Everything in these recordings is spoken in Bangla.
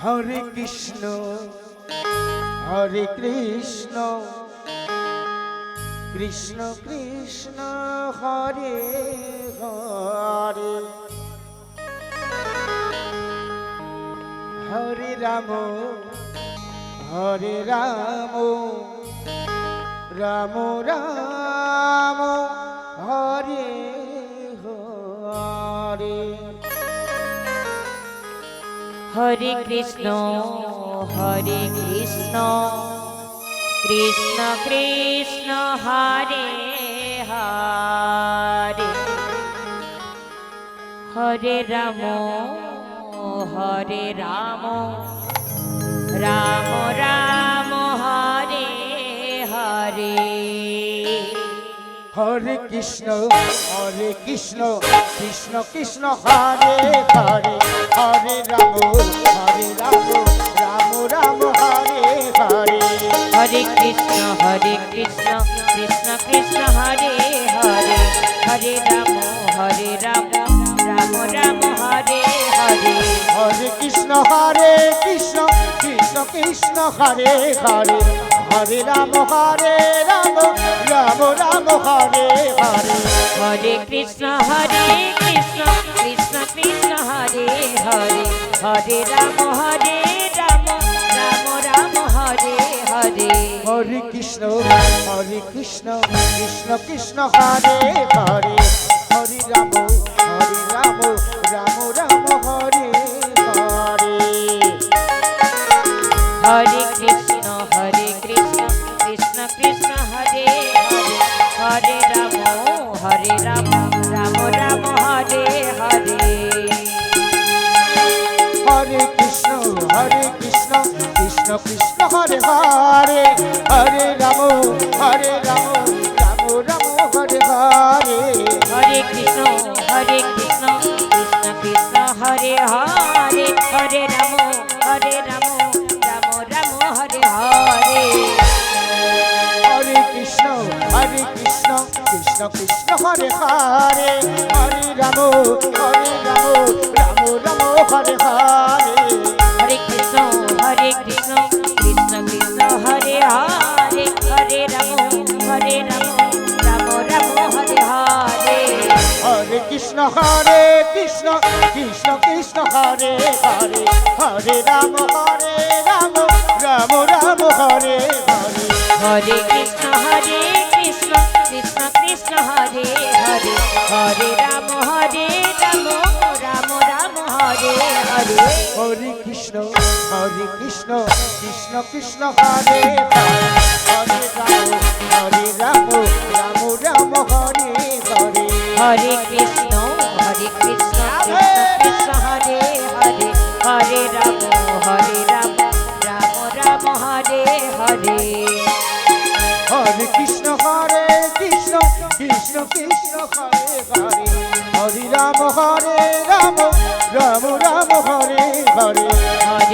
হরে কৃষ্ণ হরে কৃষ্ণ কৃষ্ণ কৃষ্ণ হরে হরে হরে রাম রাম রাম হরে হরে হরে কৃষ্ণ কৃষ্ণ কৃষ্ণ হরে হরে হরে রাম রাম রাম হরে হরে হরে কৃষ্ণ কৃষ্ণ কৃষ্ণ হরে হরে হরে রাম রাম রাম হরে হরে হরে কৃষ্ণ কৃষ্ণ কৃষ্ণ হরে হরে হরে রাম রাম রাম হরে হরে হরে কৃষ্ণ কৃষ্ণ কৃষ্ণ হরে হরে হরে রাম রাম রাম হরে হরে হরে কৃষ্ণ কৃষ্ণ কৃষ্ণ হরে হরে হরে রাম রাম রাম হরে হরে হরে কৃষ্ণ কৃষ্ণ কৃষ্ণ হরে হরে হরে রাম রাম রাম হরে হরে হরে কৃষ্ণ কৃষ্ণ কৃষ্ণ হরে হরে হরে রাম রাম রাম হরে হরে হরে কৃষ্ণ কৃষ্ণ কৃষ্ণ হরে হরে হরে রাম রাম রাম হরে হরে হরে কৃষ্ণ কৃষ্ণ কৃষ্ণ হরে হরে হরে রাম রাম রাম হরে হরে হরে কৃষ্ণ কৃষ্ণ কৃষ্ণ হরে হরে হরে রাম রাম হরে হরে হরে কৃষ্ণ কৃষ্ণ কৃষ্ণ হরে হরে হরে রাম রাম হরে হরে হরে কৃষ্ণ কৃষ্ণ কৃষ্ণ হরে হরে হরে রাম রাম রাম হরে হরে হরে কৃষ্ণ কৃষ্ণ কৃষ্ণ হরে হরে হরে রাম রাম হরে হরে হরে কৃষ্ণ কৃষ্ণ কৃষ্ণ হরে হরে রাম রাম হরে হরে হরে কৃষ্ণ কৃষ্ণ কৃষ্ণ হরে হরে হরে রাম রাম হরে হরে হরে কৃষ্ণ কৃষ্ণ কৃষ্ণ হরে হরে হরে রাম রাম রাম হরে হরে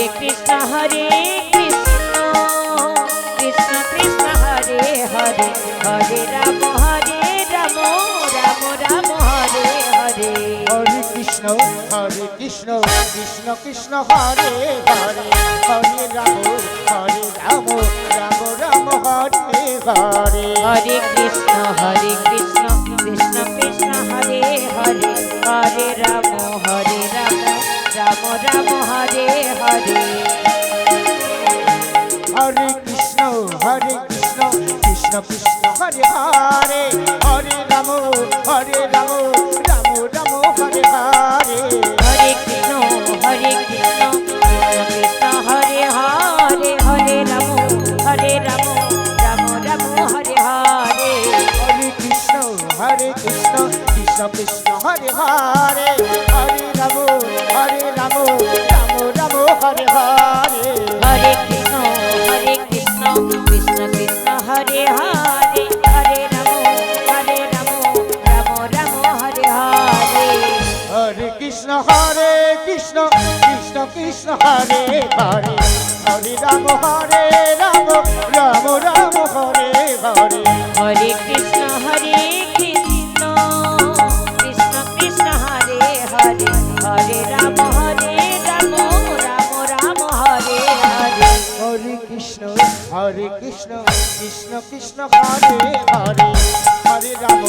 হরে কৃষ্ণ কৃষ্ণ কৃষ্ণ হরে হরে হরে রাম রাম হরে হরে হরে কৃষ্ণ কৃষ্ণ কৃষ্ণ হরে হরে হরে রাম রাম হরে হরে হরে কৃষ্ণ কৃষ্ণ কৃষ্ণ হরে হরে হরে রাম রাম হরে হরে হরে কৃষ্ণ কৃষ্ণ কৃষ্ণ হরে হরে হরে রাম রাম রাম হরে হরে হরে কৃষ্ণ কৃষ্ণ কৃষ্ণ হরে হরে হরে রাম রাম হরে হরে হরে কৃষ্ণ কৃষ্ণ কৃষ্ণ হরে হরে হরে রাম রাম রাম হরে হরে হরে কৃষ্ণ কৃষ্ণ কৃষ্ণ হরে হরে হরে রাম রাম হরে হরে হরে কৃষ্ণ কৃষ্ণ কৃষ্ণ হরে হরে হরে রাম রাম রাম হরে হরে হরে কৃষ্ণ কৃষ্ণ কৃষ্ণ কৃষ্ণ হরে হরে হরে রাম রাম রাম কৃষ্ণ কৃষ্ণ কৃষ্ণ হরে হরে হরে রাম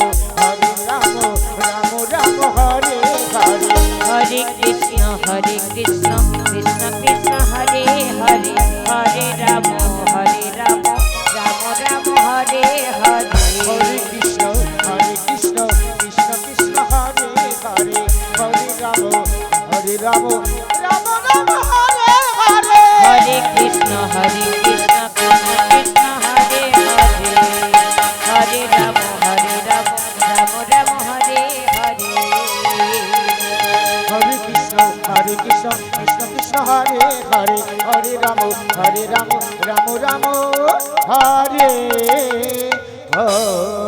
রাম রাম হরে হরে হরে কৃষ্ণ কৃষ্ণ কৃষ্ণ হরে হরে হরে রাম রাম রাম হরে হরে হরে কৃষ্ণ কৃষ্ণ কৃষ্ণ হরে হরে হরে রাম রাম রাম হরে হরে হরে কৃষ্ণ কৃষ্ণ কৃষ্ণ হরে হরে হরে রাম রাম রাম হরে হরে হরে কৃষ্ণ কৃষ্ণ কৃষ্ণ হরে হরে হরে রাম রাম রাম হরে হরে